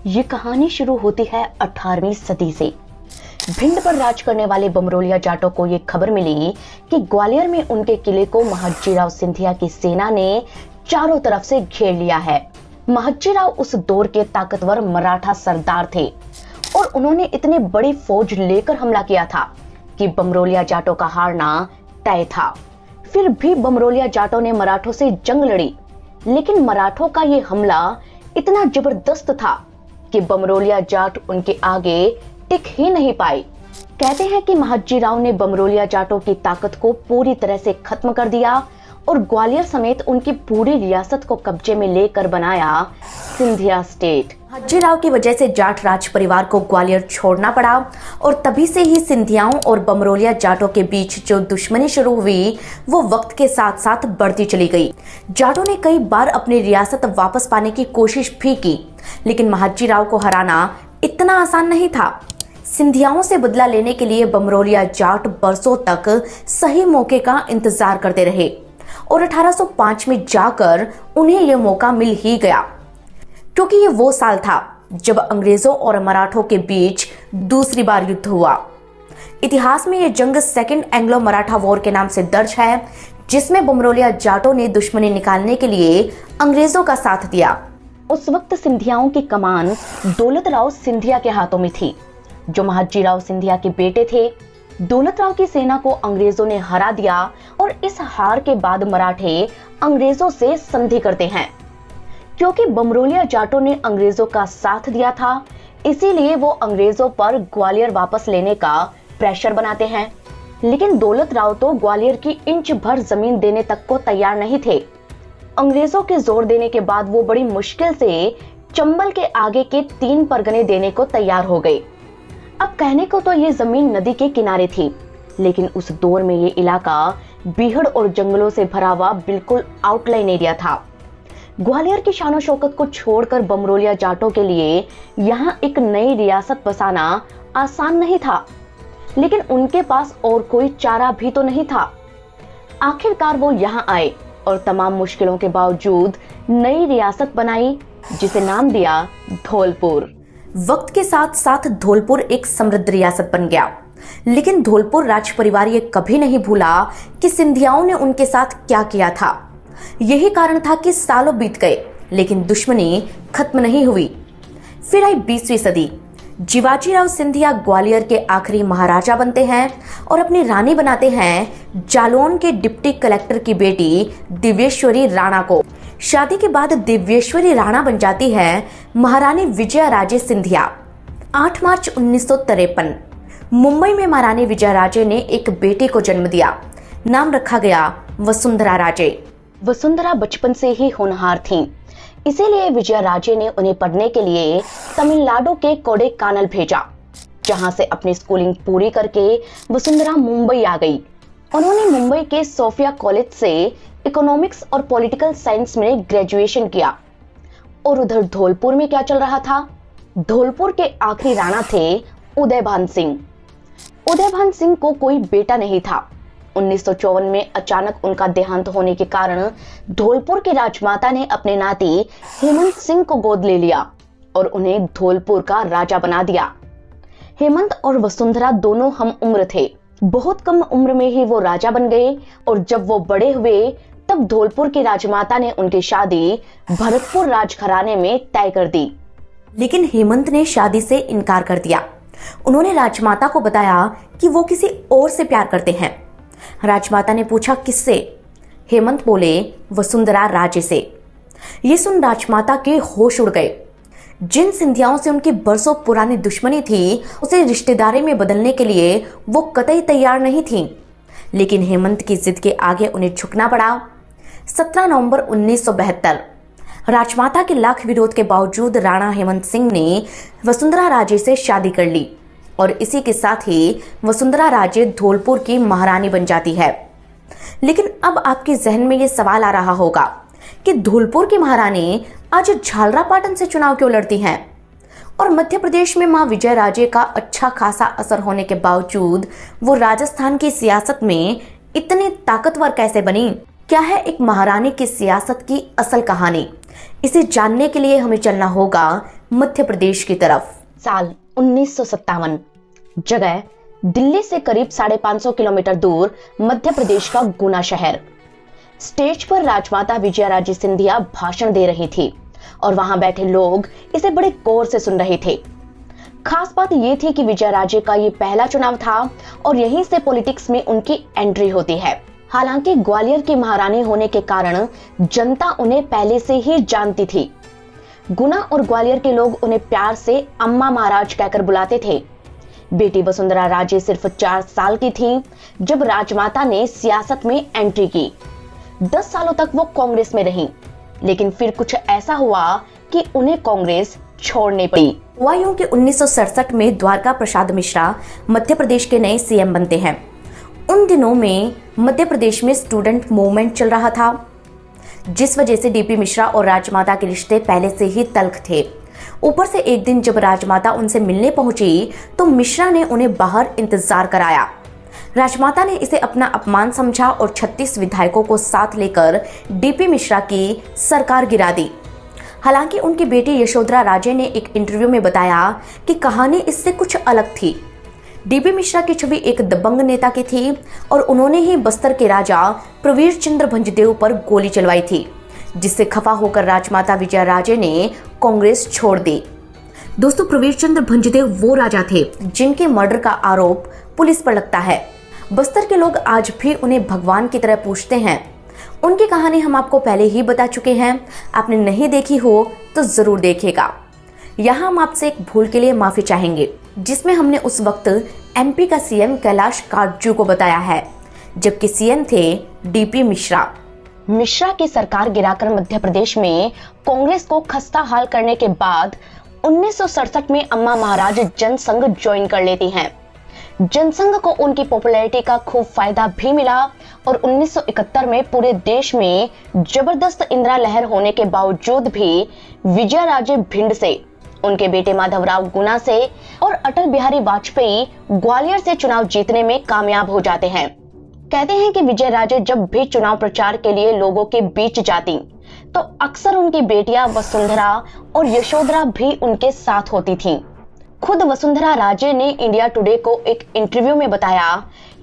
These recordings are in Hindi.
ये कहानी शुरू होती है 18वीं सदी से। भिंड पर राज करने वाले बमरोलिया जाटों को ये खबर मिली कि ग्वालियर में उनके किले को महाजीराव सिंधिया की सेना ने चारों तरफ से घेर लिया है। महाजीराव उस दौर के ताकतवर मराठा सरदार थे और उन्होंने इतनी बड़ी फौज लेकर हमला किया था कि बमरोलिया जाटों का हारना तय था। फिर भी बमरोलिया जाटों ने मराठों से जंग लड़ी, लेकिन मराठों का ये हमला इतना जबरदस्त था कि बमरोलिया जाट उनके आगे टिक ही नहीं पाए। कहते हैं कि महाजीराव ने बमरोलिया जाटों की ताकत को पूरी तरह से खत्म कर दिया और ग्वालियर समेत उनकी पूरी रियासत को कब्जे में लेकर बनाया सिंधिया स्टेट। महाजीराव की वजह से जाट राज परिवार को ग्वालियर छोड़ना पड़ा और तभी से ही सिंधियाओं और बमरोलिया जाटों के बीच जो दुश्मनी शुरू हुई वो वक्त के साथ साथ बढ़ती चली गई। जाटों ने कई बार अपनी रियासत वापस पाने की कोशिश भी की, लेकिन महाजीराव को हराना इतना आसान नहीं था। सिंधियाओं से बदला लेने के लिए बमरोलिया जाट बरसों तक सही मौके का इंतजार करते रहे और 1805 में जाकर उन्हें यह मौका मिल ही गया, क्योंकि ये वो साल था जब अंग्रेजों और मराठों के बीच दूसरी बार युद्ध हुआ। इतिहास में यह जंग सेकंड एंग्लो मराठा वॉर के नाम से दर्ज है, जिसमें बमरोलिया जाटों ने दुश्मनी निकालने के लिए अंग्रेजों का साथ दिया। उस वक्त सिंधियाओं की कमान दौलतराव सिंधिया के हाथों में थी, जो महाजीराव सिंधिया के बेटे थे। दौलतराव की सेना को अंग्रेजों ने हरा दिया और इस हार के बाद मराठे अंग्रेजों से संधि करते हैं। क्योंकि बमरोलिया जाटों ने अंग्रेजों का साथ दिया था, इसीलिए वो अंग्रेजों पर ग्वालियर वापस लेने का प्रेशर बनाते हैं। लेकिन दौलतराव तो ग्वालियर की इंच भर जमीन देने तक को तैयार नहीं थे। अंग्रेजों के जोर देने के बाद वो बड़ी मुश्किल से चंबल के आगे के 3 परगने देने को तैयार हो गए। अब कहने को तो ये जमीन नदी के किनारे थी, लेकिन उस दौर में ये इलाका बीहड़ और जंगलों से भरा हुआ बिल्कुल आउटलाइन एरिया था। ग्वालियर की शान शौकत को छोड़कर बमरोलिया जाटों के लिए यहाँ एक नई रियासत बसाना आसान नहीं था, लेकिन उनके पास और कोई चारा भी तो नहीं था। आखिरकार वो यहाँ आए और तमाम मुश्किलों के बावजूद नई रियासत बनाई, जिसे नाम दिया धौलपुर। वक्त के साथ साथ धौलपुर एक समृद्ध रियासत बन गया, लेकिन धौलपुर राज परिवार ये कभी नहीं भूला कि सिंधियाओं ने उनके साथ क्या किया था। यही कारण था कि सालों बीत गए, लेकिन दुश्मनी खत्म नहीं हुई। फिर आई 20वीं सदी। जीवाजीराव सिंधिया ग्वालियर के आखिरी महाराजा बनते हैं और अपनी रानी बनाते हैं जालौन के डिप्टी कलेक्टर की बेटी दिव्येश्वरी राणा को। शादी के बाद दिव्येश्वरी राणा बन जाती है महारानी विजयाराजे सिंधिया। 8 मार्च 1953 मुंबई में महारानी विजयाराजे ने एक बेटे को जन्म दिया। नाम रखा गया वसुंधरा राजे। वसुंधरा बचपन से ही होनहार थीं, इसीलिए विजयाराजे ने उन्हें पढ़ने के लिए तमिलनाडु के कोडेकानल भेजा, जहां से अपनी स्कूलिंग पूरी करके वसुंधरा मुंबई आ गई। उन्होंने मुंबई के सोफिया कॉलेज से इकोनॉमिक्स और पॉलिटिकल साइंस में ग्रेजुएशन किया। और उधर धौलपुर में क्या चल रहा था? धौलपुर के आखिरी राणा थे उदयभान सिंह। उदयभान सिंह को कोई बेटा नहीं था। 1954 में अचानक उनका देहांत होने के कारण धौलपुर के राजमाता ने अपने नाती हेमंत सिंह को गोद ले लिया और उन्हें धौलपुर का राजा बना दिया। हेमंत और वसुंधरा दोनों हम उम्र थे। बहुत कम उम्र में ही वो राजा बन गए और जब वो बड़े हुए तब धौलपुर की राजमाता ने उनकी शादी भरतपुर राजघराने में तय कर दी। लेकिन हेमंत ने शादी से इनकार कर दिया। उन्होंने राजमाता को बताया कि वो किसी और से प्यार करते हैं। राजमाता ने पूछा किससे? हेमंत बोले वसुंधरा राजे से। ये सुन राजमाता के होश उड़ गए। जिन सिंधियाओं से उनकी बरसों पुरानी दुश्मनी थी, उसे रिश्तेदारी में बदलने के लिए वो कतई तैयार नहीं थी, लेकिन हेमंत की जिद के आगे उन्हें झुकना पड़ा। 17 नवंबर 1972 राजमाता के लाख विरोध के बावजूद राणा हेमंत सिंह ने वसुंधरा राजे से शादी कर ली और इसी के साथ ही वसुंधरा राजे धौलपुर की महारानी बन जाती है। लेकिन अब आपके जहन में ये सवाल आ रहा होगा कि धौलपुर की महारानी आज झालरापाटन से चुनाव क्यों लड़ती हैं? और मध्य प्रदेश में मां विजयराजे का अच्छा खासा असर होने के बावजूद वो राजस्थान की सियासत में इतनी ताकतवर कैसे बनी? क्या है एक महारानी की सियासत की असल कहानी? इसे जानने के लिए हमें चलना होगा मध्य प्रदेश की तरफ। साल 1957, जगह दिल्ली से करीब 550 किलोमीटर दूर मध्य प्रदेश का गुना शहर। स्टेज पर राजमाता विजयाराजे सिंधिया भाषण दे रही थी और वहां बैठे लोग इसे बड़े गौर से सुन रहे थे। खास बात यह थी कि विजयाराजे का ये पहला चुनाव था और यहीं से पॉलिटिक्स में उनकी एंट्री होती है। हालांकि ग्वालियर की महारानी होने के कारण जनता उन्हें पहले से ही जानती थी। गुना और ग्वालियर के लोग उन्हें प्यार से अम्मा महाराज कहकर बुलाते थे। बेटी वसुंधरा राजे सिर्फ 4 साल की थी जब राजमाता ने सियासत में एंट्री की। 10 सालों तक वो कांग्रेस में रहीं, लेकिन फिर कुछ ऐसा हुआ कि उन्हें कांग्रेस छोड़नी पड़ी। हुआ यूं कि 1967 में द्वारका प्रसाद मिश्रा मध्य प्रदेश के नए सीएम बनते हैं। उन दिनों में मध्य प्रदेश में स्टूडेंट मूवमेंट चल रहा था, जिस वजह से डीपी मिश्रा और राजमाता के रिश्ते पहले से ही तल्ख थे। ऊपर से एक दिन जब राजमाता उनसे मिलने पहुंची तो मिश्रा ने उन्हें बाहर इंतजार कराया। राजमाता ने इसे अपना अपमान समझा और 36 विधायकों को साथ लेकर डीपी मिश्रा की सरकार गिरा दी। हालांकि उनकी बेटी यशोधरा राजे ने एक इंटरव्यू में बताया कि कहानी इससे कुछ अलग थी। डीपी मिश्रा की छवि एक दबंग नेता की थी और उन्होंने ही बस्तर के राजा प्रवीर चंद्र भंजदेव पर गोली चलवाई थी, जिससे खफा होकर राजमाता विजयाराजे ने कांग्रेस छोड़ दी। दोस्तों, प्रवीर चंद्र भंजदेव वो राजा थे जिनके मर्डर का आरोप पुलिस पर लगता है। बस्तर के लोग आज भी उन्हें भगवान की तरह पूजते हैं। उनकी कहानी हम आपको पहले ही बता चुके हैं, आपने नहीं देखी हो तो जरूर देखिएगा। यहाँ हम आपसे एक भूल के लिए माफी चाहेंगे, जिसमें हमने उस वक्त एमपी का सीएम कैलाश काटजू को बताया है, जबकि सीएम थे डीपी मिश्रा। मिश्रा की सरकार गिराकर मध्य प्रदेश में कांग्रेस को खस्ता हाल करने के बाद 1967 में अम्मा महाराज जनसंघ ज्वाइन कर लेती हैं। जनसंघ को उनकी पॉपुलैरिटी का खूब फायदा भी मिला और 1971 में पूरे देश में जबरदस्त इंदिरा लहर होने के बावजूद भी विजयाराजे भिंड से, उनके बेटे माधवराव गुना से और अटल बिहारी वाजपेयी ग्वालियर से चुनाव जीतने में कामयाब हो जाते हैं। कहते हैं कि विजयाराजे जब भी चुनाव प्रचार के लिए लोगों के बीच जाती तो अक्सर उनकी बेटियां वसुंधरा और यशोधरा भी उनके साथ होती थीं। खुद वसुंधरा राजे ने इंडिया टुडे को एक इंटरव्यू में बताया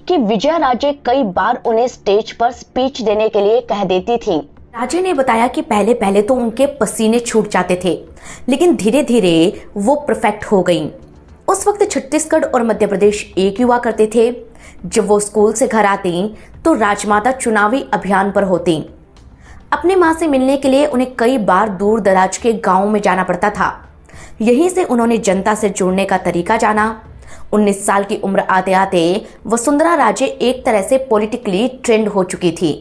कि विजयाराजे कई बार उन्हें स्टेज पर स्पीच देने के लिए कह देती थीं। राजे ने बताया कि पहले तो उनके पसीने छूट जाते थे, लेकिन धीरे धीरे वो परफेक्ट हो गईं। उस वक्त छत्तीसगढ़ और मध्य प्रदेश एक ही हुआ करते थे। जब वो स्कूल से घर आती तो राजमाता चुनावी अभियान पर होती। अपने माँ से मिलने के लिए उन्हें कई बार दूर दराज के गाँव में जाना पड़ता था। यहीं से उन्होंने जनता से जुड़ने का तरीका जाना। 19 साल की उम्र आते आते वसुंधरा राजे एक तरह से पॉलिटिकली ट्रेंड हो चुकी थी।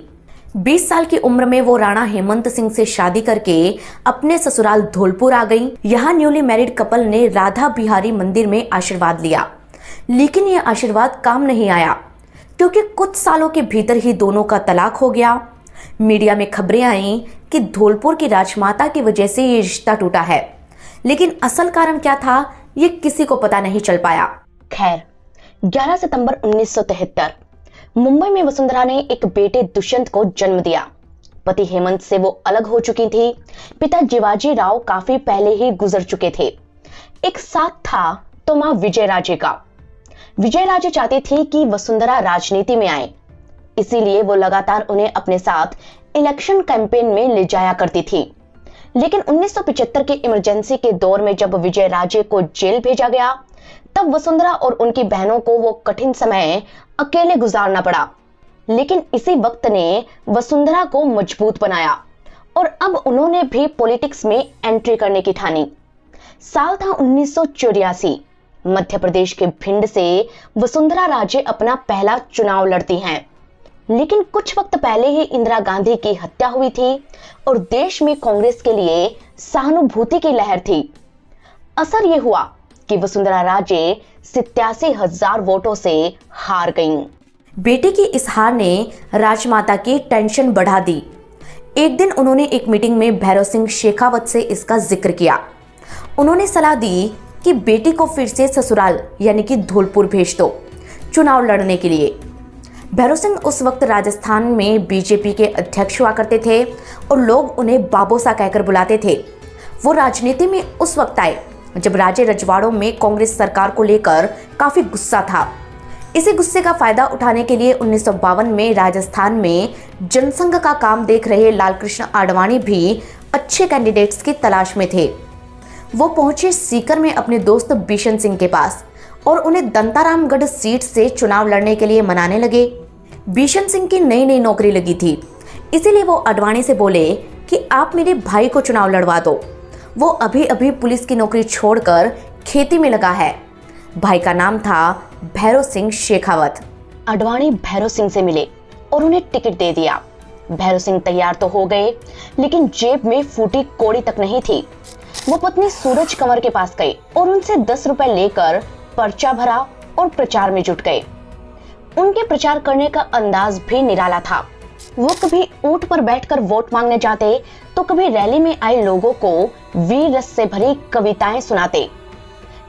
20 साल की उम्र में वो राणा हेमंत सिंह से शादी करके अपने ससुराल धौलपुर आ गईं। यहाँ न्यूली मैरिड कपल ने राधा बिहारी मंदिर में आशीर्वाद लिया, लेकिन ये आशीर्वाद काम नहीं आया क्योंकि कुछ सालों के भीतर ही दोनों का तलाक हो गया। मीडिया में खबरें आईं कि धौलपुर की राजमाता की वजह से ये रिश्ता टूटा है, लेकिन असल कारण क्या था ये किसी को पता नहीं चल पाया। खैर, 11 सितंबर 1973 मुंबई में वसुंधरा ने एक बेटे दुष्यंत को जन्म दिया। पति हेमंत से वो अलग हो चुकी थी। पिता जिवाजी राव काफी पहले ही गुजर चुके थे। एक साथ था तो मां विजयराजे का। विजयराजे चाहती थी कि वसुंधरा राजनीति में आए, इसीलिए वो लगातार उन्हें अपने साथ इलेक्शन कैंपेन में ले जाया करती थी। लेकिन 1975 के इमरजेंसी के दौर में जब विजयराजे को जेल भेजा गया, तब वसुंधरा और उनकी बहनों को वो कठिन समय अकेले गुजारना पड़ा। लेकिन इसी वक्त ने वसुंधरा को मजबूत बनाया और अब उन्होंने भी पॉलिटिक्स में एंट्री करने की ठानी। साल था 1984। मध्य प्रदेश के भिंड से वसुंधरा राजे अपना पहला चुनाव लड़ती हैं। लेकिन कुछ वक्त पहले ही इंदिरा गांधी की हत्या हुई थी और देश में कांग्रेस के लिए सहानुभूति की लहर थी। असर यह हुआ कि वसुंधरा राजे 87,000 वोटों से हार गईं। बेटे की इस हार ने राजमाता की टेंशन बढ़ा दी। एक दिन उन्होंने एक मीटिंग में भैरव सिंह शेखावत से इसका जिक्र किया। उन्होंने सलाह दी कि बेटी को फिर से ससुराल यानी कि धौलपुर भेज दो चुनाव लड़ने के लिए। भैरव सिंह उस वक्त राजस्थान में बीजेपी के अध्यक्ष हुआ करते थे और लोग उन्हें बाबोसा कहकर बुलाते थे। वो राजनीति में उस वक्त आए जब राज्य रजवाड़ों में कांग्रेस सरकार को लेकर काफी गुस्सा था। इसी गुस्से का फायदा उठाने के लिए 1952 में राजस्थान में जनसंघ का काम देख रहे लालकृष्ण आडवाणी भी अच्छे कैंडिडेट्स की तलाश में थे। वो पहुंचे सीकर में अपने दोस्त बिशन सिंह के पास और उन्हें दंतारामगढ़ सीट से चुनाव लड़ने के लिए मनाने लगे। बिशन सिंह की नई नई नौकरी लगी थी, इसीलिए वो आडवाणी से बोले कि आप मेरे भाई को चुनाव लड़वा दो। वो अभी अभी पुलिस की नौकरी छोड़कर खेती में लगा है। भाई का नाम था भैरव सिंह शेखावत। आडवाणी भैरव सिंह से मिले और उन्हें टिकट दे दिया। भैरव सिंह तैयार तो हो गए, लेकिन जेब में फूटी कौड़ी तक नहीं थी। वो पत्नी सूरज कंवर के पास गए और उनसे 10 रुपए लेकर पर्चा भरा और प्रचार में जुट गए। उनके प्रचार करने का अंदाज भी निराला था। वो कभी ऊंट पर बैठकर वोट मांगने जाते तो कभी रैली में आए लोगों को वीर रस से भरी कविताएं सुनाते।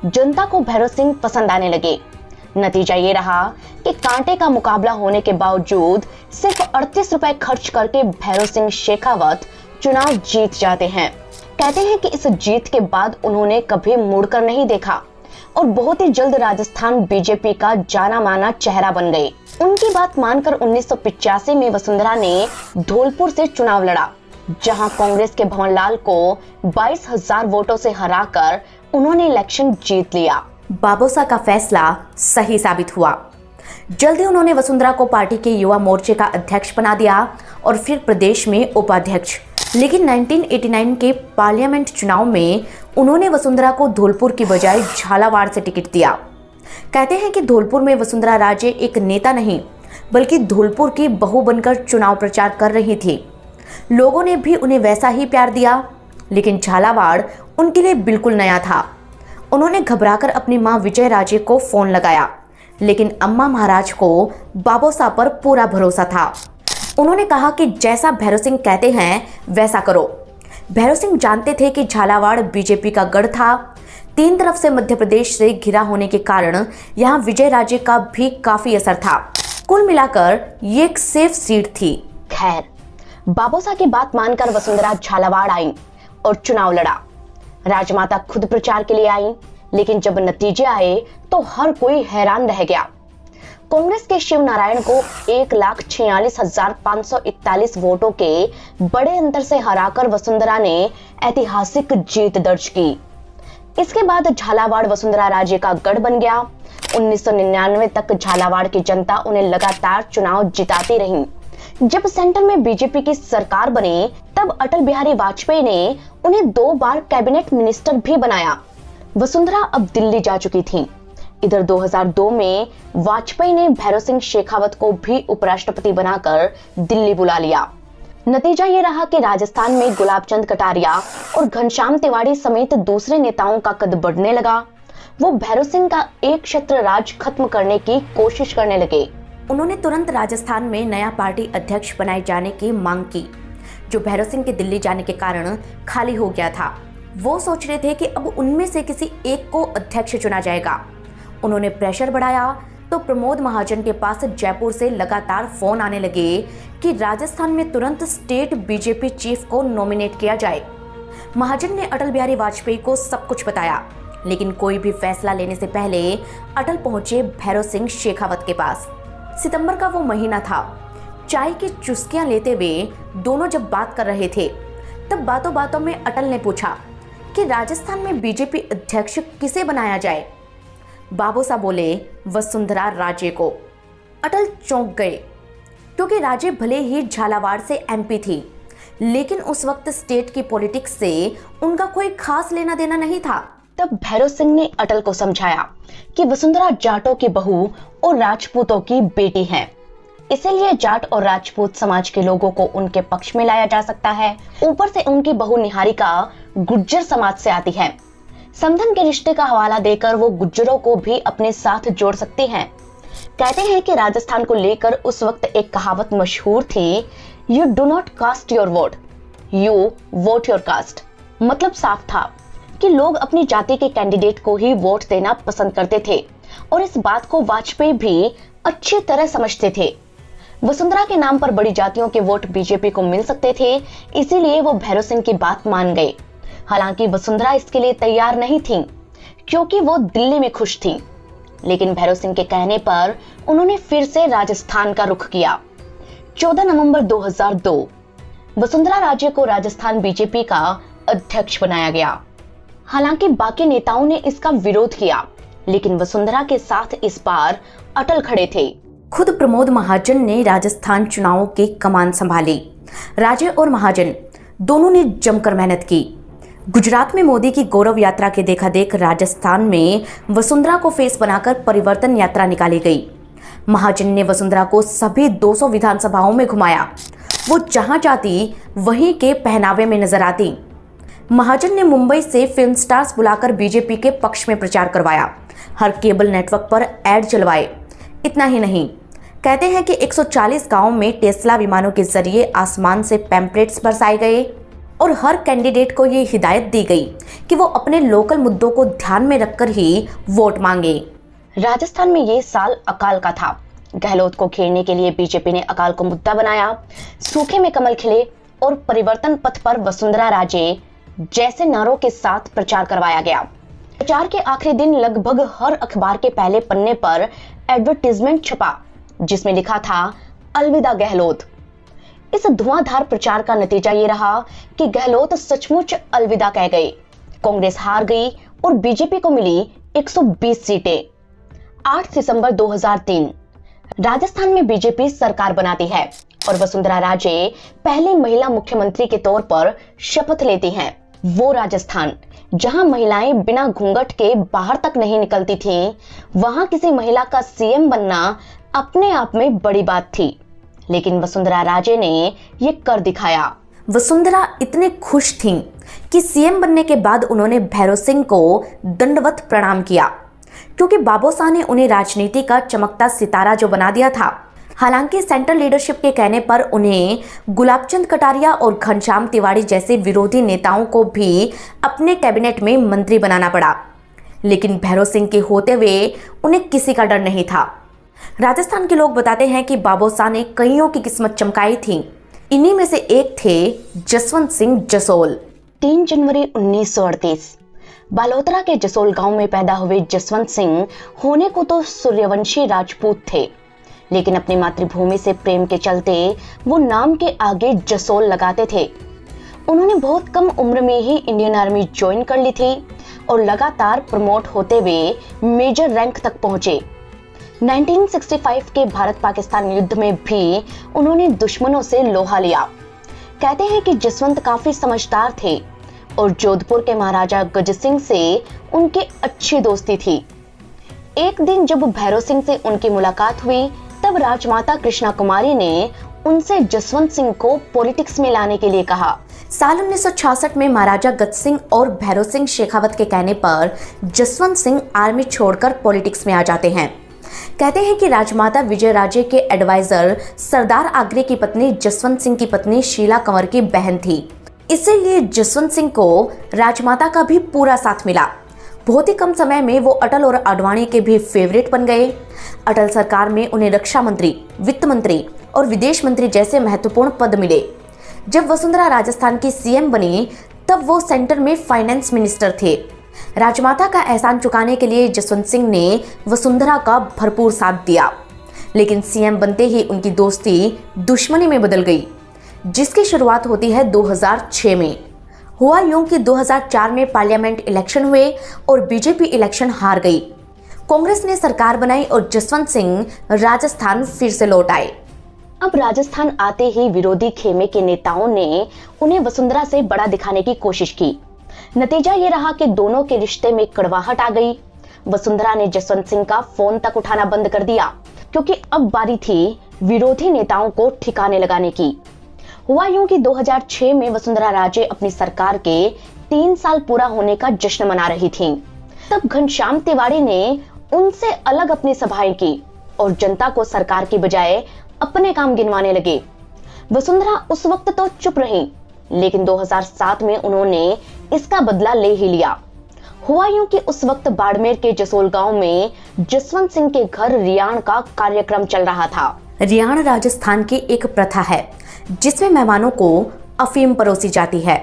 जनता को भैरव सिंह पसंद आने लगे। नतीजा ये रहा कि कांटे का मुकाबला होने के बावजूद सिर्फ 38 रुपए खर्च करके भैरव सिंह शेखावत चुनाव जीत जाते हैं। कहते हैं कि इस जीत के बाद उन्होंने कभी मुड़कर नहीं देखा और बहुत ही जल्द राजस्थान बीजेपी का जाना माना चेहरा बन गए। उनकी बात मानकर 1985 में वसुंधरा ने धौलपुर से चुनाव लड़ा, जहां कांग्रेस के भंवरलाल को 22,000 वोटों से हराकर उन्होंने इलेक्शन जीत लिया। बाबोसा का फैसला सही साबित हुआ। जल्दी उन्होंने वसुंधरा को पार्टी के युवा मोर्चे का अध्यक्ष बना दिया और फिर प्रदेश में उपाध्यक्ष। लेकिन 1989 के पार्लियामेंट चुनाव में उन्होंने वसुंधरा को धौलपुर की बजाय झालावाड़ से टिकट दिया। कहते हैं कि धौलपुर में वसुंधरा राजे एक नेता नहीं बल्कि धौलपुर की बहू बनकर चुनाव प्रचार कर रही थी। लोगों ने भी उन्हें वैसा ही प्यार दिया, लेकिन झालावाड़ उनके लिए बिल्कुल नया था। उन्होंने घबराकर अपनी मां विजय राजे को फोन लगाया, लेकिन अम्मा महाराज को बाबोसा पर पूरा भरोसा था। उन्होंने कहा कि जैसा भैरव सिंह कहते हैं वैसा करो। भैरव सिंह जानते थे कि झालावाड़ बीजेपी का गढ़ था। 3 तरफ से मध्य प्रदेश से घिरा होने के कारण यहाँ विजय राजे का भी काफी असर था। कुल मिलाकर ये एक सेफ सीट थी। खैर, बाबोसा की बात मानकर वसुंधरा झालावाड़ आई और चुनाव लड़ा। राजमाता खुद प्रचार के लिए आई, लेकिन जब नतीजे आए तो हर कोई हैरान रह गया। कांग्रेस के शिव नारायण को 1,46,541 वोटों के बड़े अंतर से हराकर वसुंधरा ने ऐतिहासिक जीत दर्ज की। इसके बाद झालावाड़ वसुंधरा राजे का गढ़ बन गया। 1999 तक झालावाड़ की जनता उन्हें लगातार चुनाव जिताती रही। जब सेंटर में बीजेपी की सरकार बनी, तब अटल बिहारी वाजपेयी ने उन्हें 2 बार कैबिनेट मिनिस्टर भी बनाया। वसुंधरा अब दिल्ली जा चुकी थी। इधर 2002 में वाजपेयी ने भैरव सिंह शेखावत को भी उपराष्ट्रपति बनाकर दिल्ली बुला लिया। नतीजा ये रहा कि राजस्थान में गुलाबचंद कटारिया और घनश्याम तिवारी समेत दूसरे नेताओं का कद बढ़ने लगा। वो भैरव सिंह का एक क्षेत्र राज खत्म करने की कोशिश करने लगे। उन्होंने तुरंत राजस्थान में नया पार्टी अध्यक्ष बनाए जाने की मांग की, जो भैरव सिंह के दिल्ली जाने के कारण खाली हो गया था। वो सोच रहे थे कि अब उनमें से किसी एक को अध्यक्ष चुना जाएगा। उन्होंने प्रेशर बढ़ाया तो प्रमोद महाजन के पास जयपुर से लगातार फोन आने लगे कि राजस्थान में तुरंत स्टेट बीजेपी चीफ को नॉमिनेट किया जाए। महाजन ने अटल बिहारी वाजपेयी को सब कुछ बताया, लेकिन कोई भी फैसला लेने से पहले अटल पहुंचे भैरव सिंह शेखावत के पास। सितंबर का वो महीना था। चाय की चुस्कियां लेते हुए दोनों जब बात कर रहे थे, तब बातों बातों में अटल ने पूछा कि राजस्थान में बीजेपी अध्यक्ष किसे बनाया जाए। बाबोसा बोले वसुंधरा राजे को। अटल चौंक गए, क्योंकि राजे भले ही झालावाड़ से एमपी थी, लेकिन उस वक्त स्टेट की पॉलिटिक्स से उनका कोई खास लेना देना नहीं था। तब भैरव सिंह ने अटल को समझाया कि वसुंधरा जाटों की बहू और राजपूतों की बेटी है, इसीलिए जाट और राजपूत समाज के लोगों को उनके पक्ष में लाया जा सकता है। ऊपर से उनकी बहू निहारिका गुज्जर समाज से आती है। समधन के रिश्ते का हवाला देकर वो गुज्जरों को भी अपने साथ जोड़ सकती हैं। कहते हैं कि राजस्थान को लेकर उस वक्त एक कहावत मशहूर थी, you do not cast your vote, you vote your caste. मतलब साफ था कि लोग अपनी जाति के कैंडिडेट को ही वोट देना पसंद करते थे और इस बात को वाजपेयी भी अच्छी तरह समझते थे। वसुंधरा के नाम पर बड़ी जातियों के वोट बीजेपी को मिल सकते थे, इसीलिए वो भैरव सिंह की बात मान गए। हालांकि वसुंधरा इसके लिए तैयार नहीं थी क्योंकि वो दिल्ली में खुश थी, लेकिन भैरव सिंह के कहने पर उन्होंने फिर से राजस्थान का रुख किया। 14 नवंबर 2002 वसुंधरा राजे को राजस्थान बीजेपी का अध्यक्ष बनाया गया। हालांकि बाकी नेताओं ने इसका विरोध किया, लेकिन वसुंधरा के साथ इस बार अटल खड़े थे। खुद प्रमोद महाजन ने राजस्थान चुनावों की कमान संभाली। राजे और महाजन दोनों ने जमकर मेहनत की। गुजरात में मोदी की गौरव यात्रा के देखादेख राजस्थान में वसुंधरा को फेस बनाकर परिवर्तन यात्रा निकाली गई। महाजन ने वसुंधरा को सभी 200 विधानसभाओं में घुमाया। वो जहां जाती वहीं के पहनावे में नजर आती। महाजन ने मुंबई से फिल्म स्टार्स बुलाकर बीजेपी के पक्ष में प्रचार करवाया। हर केबल नेटवर्क पर ऐड चलवाए। इतना ही नहीं, कहते हैं कि 140 गांवों में टेस्ला विमानों के जरिए आसमान से पैम्पलेट्स बरसाए गए और हर कैंडिडेट को ये हिदायत दी गई कि वो अपने लोकल मुद्दों को ध्यान में रखकर ही वोट मांगे। राजस्थान में ये साल अकाल का था। गहलोत को घेरने के लिए बीजेपी ने अकाल को मुद्दा बनाया। सूखे में कमल खिले और परिवर्तन पथ पर वसुंधरा राजे जैसे नारों के साथ प्रचार करवाया गया। प्रचार के आखिरी दिन लगभग हर अखबार के पहले पन्ने पर एडवर्टीजमेंट छपा, जिसमें लिखा था अलविदा गहलोत। इस धुआंधार प्रचार का नतीजा ये रहा कि गहलोत सचमुच अलविदा कह गए। कांग्रेस हार गई और बीजेपी को मिली 120 सीटें। 8 दिसंबर 2003 राजस्थान में बीजेपी सरकार बनाती है और वसुंधरा राजे पहली महिला मुख्यमंत्री के तौर पर शपथ लेती हैं। वो राजस्थान जहां महिलाएं बिना घूंघट के बाहर तक नहीं निकलती थीं, वहां किसी महिला का सीएम बनना अपने आप में बड़ी बात थी, लेकिन वसुंधरा राजे ने ये कर दिखाया। वसुंधरा इतने खुश थीं कि सीएम बनने के बाद उन्होंने भैरव सिंह को दंडवत प्रणाम किया, क्योंकि बाबूसाह ने उन्हें राजनीति का चमकता सितारा जो बना दिया था। हालांकि सेंट्रल लीडरशिप के कहने पर उन्हें गुलाबचंद कटारिया और घनश्याम तिवारी जैसे विरोधी नेताओं को भी अपने कैबिनेट में मंत्री बनाना पड़ा, लेकिन भैरव सिंह के होते हुए उन्हें किसी का डर नहीं था। राजस्थान के लोग बताते हैं कि बाबूसाह ने कईयों की किस्मत चमकाई थी। इन्हीं में से एक थे जसवंत सिंह जसोल। 3 जनवरी 1938 बालोतरा के जसोल गांव में पैदा हुए जसवंत सिंह होने को तो सूर्यवंशी राजपूत थे, लेकिन अपनी मातृभूमि से प्रेम के चलते वो नाम के आगे जसोल लगाते थे। उन्होंने बहुत कम उम्र में ही इंडियन आर्मी ज्वाइन कर ली थी और लगातार प्रमोट होते हुए मेजर रैंक तक पहुंचे। 1965 के भारत पाकिस्तान युद्ध में भी उन्होंने दुश्मनों से लोहा लिया। कहते हैं कि जसवंत काफी समझदार थे और जोधपुर के महाराजा गज सिंह से उनकी अच्छी दोस्ती थी। एक दिन जब भैरव सिंह से उनकी मुलाकात हुई, तब राजमाता कृष्णा कुमारी ने उनसे जसवंत सिंह को पॉलिटिक्स में लाने के लिए कहा। साल 1966 में महाराजा गज सिंह और भैरव सिंह शेखावत के कहने पर जसवंत सिंह आर्मी छोड़कर पॉलिटिक्स में आ जाते हैं। कहते हैं कि राजमाता विजय राजे के एडवाइजर सरदार आगरे की पत्नी जसवंत सिंह की पत्नी शीला कंवर की बहन थी, इसीलिए जसवंत सिंह को राजमाता का भी पूरा साथ मिला। बहुत ही कम समय में वो अटल और आडवाणी के भी फेवरेट बन गए। अटल सरकार में उन्हें रक्षा मंत्री, वित्त मंत्री और विदेश मंत्री जैसे महत्वपूर्ण पद मिले। जब वसुंधरा राजस्थान की सीएम बनी, तब वो सेंटर में फाइनेंस मिनिस्टर थे। राजमाता का एहसान चुकाने के लिए जसवंत सिंह ने वसुंधरा का भरपूर साथ दिया, लेकिन सीएम बनते ही उनकी दोस्ती दुश्मनी में बदल गई, जिसकी शुरुआत होती है 2006 में। हुआ यूं कि 2004 में पार्लियामेंट इलेक्शन हुए और बीजेपी इलेक्शन हार गई। कांग्रेस ने सरकार बनाई और जसवंत सिंह राजस्थान फिर से लौट आए। अब राजस्थान आते ही विरोधी खेमे के नेताओं ने उन्हें वसुंधरा से बड़ा दिखाने की कोशिश की। नतीजा ये रहा कि दोनों के रिश्ते में कड़वाहट आ गई। वसुंधरा ने जसवंत सिंह का फोन तक उठाना बंद कर दिया, क्योंकि अब बारी थी विरोधी नेताओं को ठिकाने लगाने की। हुआ यूं कि 2006 में वसुंधरा राजे अपनी सरकार के 3 साल पूरा होने का जश्न मना रही थीं। तब घनश्याम तिवारी ने उनसे अलग अपनी सभाएं की और जनता को सरकार की बजाय अपने काम गिनवाने लगे। वसुंधरा उस वक्त तो चुप रही, लेकिन 2007 में उन्होंने इसका बदला ले ही लिया। हुआ यूं कि उस वक्त बाड़मेर के जसोल गांव में जसवंत सिंह के घर रियाण का कार्यक्रम चल रहा था। रियाण राजस्थान की एक प्रथा है जिसमें मेहमानों को अफीम परोसी जाती है।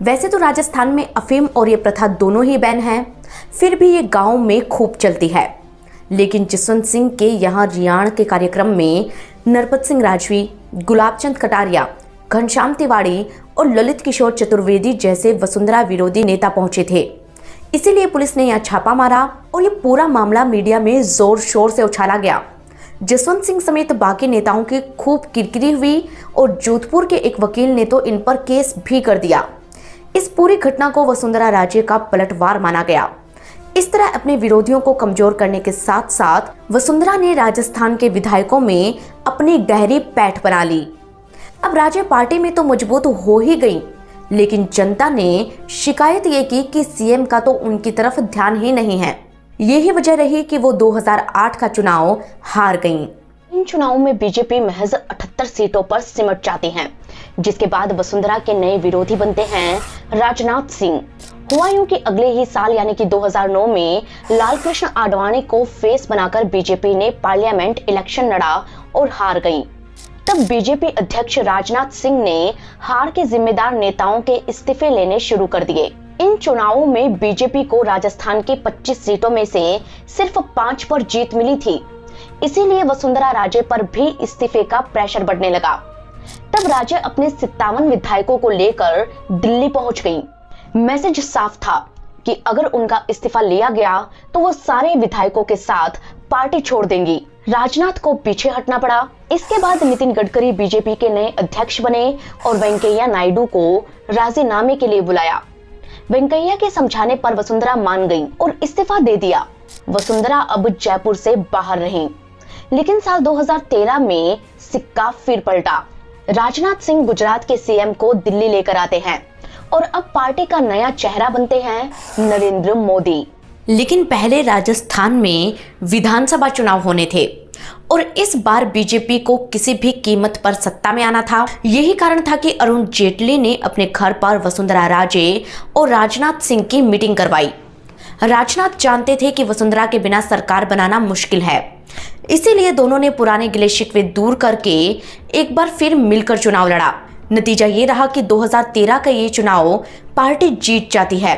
वैसे तो राजस्थान में अफीम और ये प्रथा दोनों ही बैन है, फिर भी ये गांव में खूब चलती है। लेकिन जसवंत सिंह के यहाँ रियाण के कार्यक्रम में नरपत सिंह राजवी, गुलाबचंद कटारिया, घनश्याम तिवाड़ी और ललित किशोर चतुर्वेदी जैसे वसुंधरा विरोधी नेता पहुंचे थे। इसीलिए पुलिस ने यहाँ छापा मारा और ये पूरा मामला मीडिया में जोर शोर से उछाला गया। जसवंत सिंह समेत बाकी नेताओं की खूब किरकिरी हुई और जोधपुर के एक वकील ने तो इन पर केस भी कर दिया। इस पूरी घटना को वसुंधरा राजे का पलटवार माना गया। इस तरह अपने विरोधियों को कमजोर करने के साथ साथ वसुंधरा ने राजस्थान के विधायकों में अपनी गहरी पैठ बना ली। अब राजे पार्टी में तो मजबूत हो ही गई, लेकिन जनता ने शिकायत ये की कि सीएम का तो उनकी तरफ ध्यान ही नहीं है। यही वजह रही कि वो 2008 का चुनाव हार गईं। इन चुनावों में बीजेपी महज 78 सीटों पर सिमट जाती है, जिसके बाद वसुंधरा के नए विरोधी बनते हैं राजनाथ सिंह। हुआ यूं कि अगले ही साल यानी कि 2009 में लालकृष्ण आडवाणी को फेस बनाकर बीजेपी ने पार्लियामेंट इलेक्शन लड़ा और हार गई। तब बीजेपी अध्यक्ष राजनाथ सिंह ने हार के जिम्मेदार नेताओं के इस्तीफे लेने शुरू कर दिए। इन चुनावों में बीजेपी को राजस्थान की 25 सीटों में से सिर्फ 5 पर जीत मिली थी। इसीलिए वसुंधरा राजे पर भी इस्तीफे का प्रेशर बढ़ने लगा। तब राजे अपने 57 विधायकों को लेकर दिल्ली पहुंच गईं। मैसेज साफ था कि अगर उनका इस्तीफा लिया गया तो वो सारे विधायकों के साथ पार्टी छोड़ देंगी। राजनाथ को पीछे हटना पड़ा। इसके बाद नितिन गडकरी बीजेपी के नए अध्यक्ष बने और वेंकैया नायडू को राजीनामे के लिए बुलाया। वेंकैया के समझाने पर वसुंधरा मान गई और इस्तीफा दे दिया। वसुंधरा अब जयपुर से बाहर रही। लेकिन साल 2013 में सिक्का फिर पलटा। राजनाथ सिंह गुजरात के सीएम को दिल्ली लेकर आते हैं और अब पार्टी का नया चेहरा बनते हैं नरेंद्र मोदी। लेकिन पहले राजस्थान में विधानसभा चुनाव होने थे और इस बार बीजेपी को किसी भी कीमत पर सत्ता में आना था। यही कारण था कि अरुण जेटली ने अपने घर पर वसुंधरा राजे और राजनाथ सिंह की मीटिंग करवाई। राजनाथ जानते थे कि वसुंधरा के बिना सरकार बनाना मुश्किल है, इसीलिए दोनों ने पुराने गिले शिकवे दूर करके एक बार फिर मिलकर चुनाव लड़ा। नतीजा ये रहा कि 2013 का ये चुनाव पार्टी जीत जाती है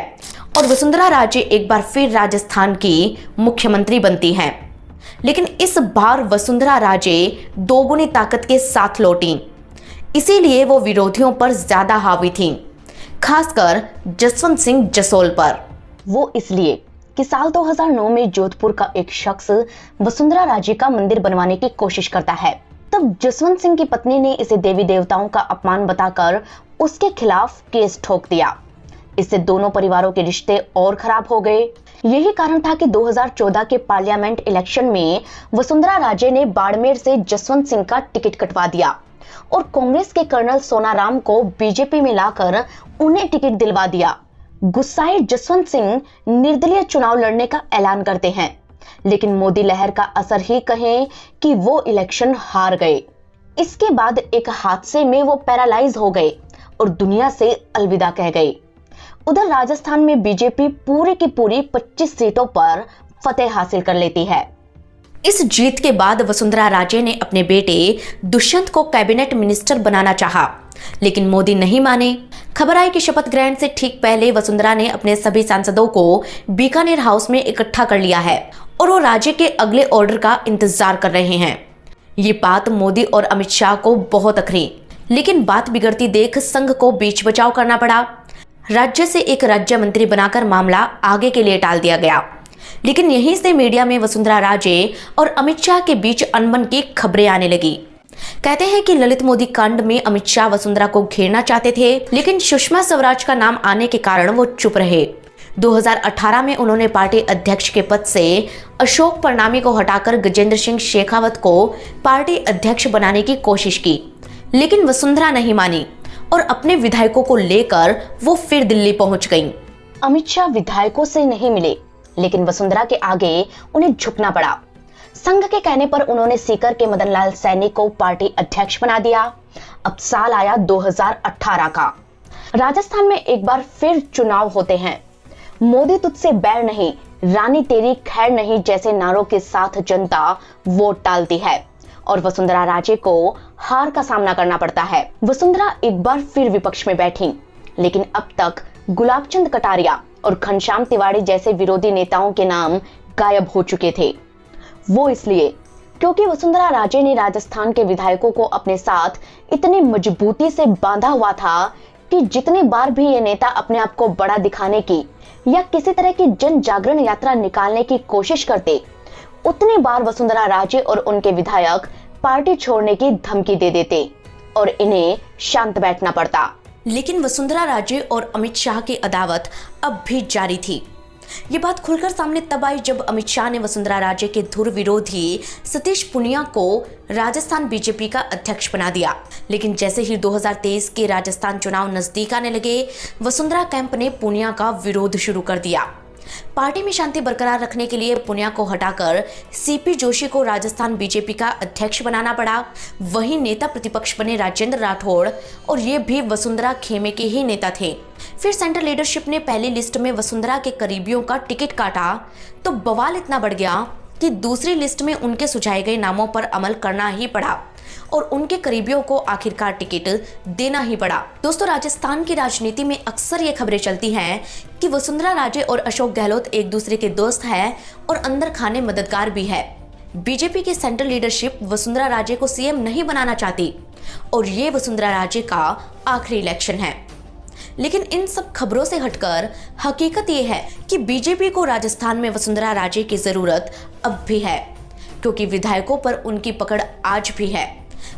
और वसुंधरा राजे एक बार फिर राजस्थान की मुख्यमंत्री बनती हैं। लेकिन इस बार वसुंधरा राजे दोगुनी ताकत के साथ लौटी, इसीलिए वो विरोधियों पर ज्यादा हावी थीं, खासकर जसवंत सिंह जसोल पर। वो इसलिए कि साल 2009 में जोधपुर का एक शख्स वसुंधरा राजे का मंदिर बनवाने की कोशिश करता है। तब जसवंत सिंह की पत्नी ने इसे देवी देवताओं का अपमान बताकर उसके खिलाफ केस ठोक दिया। इससे दोनों परिवारों के रिश्ते और खराब हो गए। यही कारण था कि 2014 के पार्लियामेंट इलेक्शन में वसुंधरा राजे ने बाड़मेर से जसवंत सिंह का टिकट कटवा दिया और कांग्रेस के कर्नल सोनाराम को बीजेपी में लाकर उन्हें टिकट दिलवा दिया। गुस्साए जसवंत सिंह निर्दलीय चुनाव लड़ने का ऐलान करते हैं, लेकिन मोदी लहर का असर ही कहें कि वो इलेक्शन हार गए। इसके बाद एक हादसे में वो पैरालाइज हो गए और दुनिया से अलविदा कह गए। उधर राजस्थान में बीजेपी पूरी की पूरी 25 सीटों पर फतेह हासिल कर लेती है। इस जीत के बाद वसुंधरा राजे ने अपने बेटे दुष्यंत को कैबिनेट मिनिस्टर बनाना चाहा, लेकिन मोदी नहीं माने। खबर आई कि शपथ ग्रहण से ठीक पहले वसुंधरा ने अपने सभी सांसदों को बीकानेर हाउस में इकट्ठा कर लिया है और वो राजे के अगले ऑर्डर का इंतजार कर रहे हैं। ये बात मोदी और अमित शाह को बहुत अखरी, लेकिन बात बिगड़ती देख संघ को बीच बचाव करना पड़ा। राज्य से एक राज्य मंत्री बनाकर मामला आगे के लिए टाल दिया गया। लेकिन यहीं से मीडिया में वसुंधरा राजे और अमित शाह के बीच अनबन की खबरें आने लगी। कहते हैं कि ललित मोदी कांड में अमित शाह वसुंधरा को घेरना चाहते थे, लेकिन सुषमा स्वराज का नाम आने के कारण वो चुप रहे। 2018 में उन्होंने पार्टी अध्यक्ष के पद से अशोक परनामी को हटाकर गजेंद्र सिंह शेखावत को पार्टी अध्यक्ष बनाने की कोशिश की, लेकिन वसुंधरा नहीं मानी और अपने विधायकों को लेकर वो फिर दिल्ली पहुंच गईं। अमित शाह विधायकों से नहीं मिले, लेकिन वसुंधरा के आगे उन्हें झुकना पड़ा। संघ के कहने पर उन्होंने सीकर के मदन लाल सैनी को पार्टी अध्यक्ष बना दिया। अब साल आया 2018 का। राजस्थान में एक बार फिर चुनाव होते हैं। मोदी तुझसे बैर नहीं, रानी तेरी खैर नहीं जैसे नारों के साथ जनता वोट डालती है और वसुंधरा राजे को हार का सामना करना पड़ता है। वसुंधरा एक बार फिर विपक्ष में बैठी, लेकिन अब तक गुलाबचंद कटारिया और घनश्याम तिवारी जैसे विरोधी नेताओं के नाम गायब हो चुके थे। वो इसलिए क्योंकि वसुंधरा राजे ने राजस्थान के विधायकों को अपने साथ इतनी मजबूती से बांधा हुआ था कि जितनी बार भी ये नेता अपने आप को बड़ा दिखाने की या किसी तरह की जन जागरण यात्रा निकालने की कोशिश करते, उतनी बार वसुंधरा राजे और उनके विधायक पार्टी छोड़ने की धमकी दे देते और इन्हें शांत बैठना पड़ता। लेकिन वसुंधरा राजे और अमित शाह की अदावत अब भी जारी थी। ये बात खुलकर सामने तब आई जब अमित शाह ने वसुंधरा राजे के धुर विरोधी सतीश पूनिया को राजस्थान बीजेपी का अध्यक्ष बना दिया। लेकिन जैसे ही 2023 के राजस्थान चुनाव नजदीक आने लगे, वसुंधरा कैंप ने पूनिया का विरोध शुरू कर दिया। पार्टी में शांति बरकरार रखने के लिए पूनिया को हटाकर सीपी जोशी को राजस्थान बीजेपी का अध्यक्ष बनाना पड़ा। वहीं नेता प्रतिपक्ष बने राजेंद्र राठौड़ और ये भी वसुंधरा खेमे के ही नेता थे। फिर सेंट्रल लीडरशिप ने पहली लिस्ट में वसुंधरा के करीबियों का टिकट काटा तो बवाल इतना बढ़ गया कि दूसरी लिस्ट में उनके सुझाए गए नामों पर अमल करना ही पड़ा और उनके करीबियों को आखिरकार टिकट देना ही पड़ा। दोस्तों, राजस्थान की राजनीति में अक्सर ये खबरें चलती हैं कि वसुंधरा राजे और अशोक गहलोत एक दूसरे के दोस्त हैं और अंदर खाने मददगार भी है। बीजेपी की सेंट्रल लीडरशिप वसुंधरा राजे को सीएम नहीं बनाना चाहती और ये वसुंधरा राजे का आखिरी इलेक्शन है। लेकिन इन सब खबरों से हटकर हकीकत ये है कि बीजेपी को राजस्थान में वसुंधरा राजे की जरूरत अब भी है, क्योंकि विधायकों पर उनकी पकड़ आज भी है।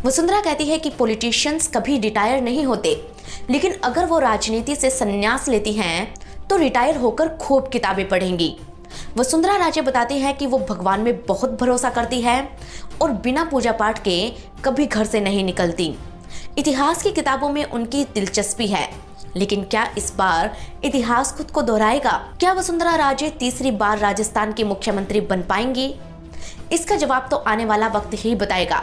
वसुंधरा कहती है कि पॉलिटिशियंस कभी रिटायर नहीं होते, लेकिन अगर वो राजनीति से संन्यास लेती हैं तो रिटायर होकर खूब किताबें पढ़ेंगी। वसुंधरा राजे बताती हैं कि वो भगवान में बहुत भरोसा करती है और बिना पूजा पाठ के कभी घर से नहीं निकलती। इतिहास की किताबों में उनकी दिलचस्पी है, लेकिन क्या इस बार इतिहास खुद को दोहराएगा? क्या वसुंधरा राजे तीसरी बार राजस्थान की मुख्यमंत्री बन पाएंगी? इसका जवाब तो आने वाला वक्त ही बताएगा।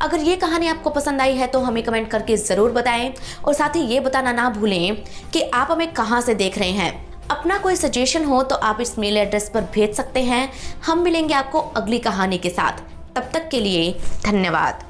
अगर ये कहानी आपको पसंद आई है तो हमें कमेंट करके जरूर बताएं और साथ ही ये बताना ना भूलें कि आप हमें कहां से देख रहे हैं। अपना कोई सजेशन हो तो आप इस मेल एड्रेस पर भेज सकते हैं। हम मिलेंगे आपको अगली कहानी के साथ। तब तक के लिए धन्यवाद।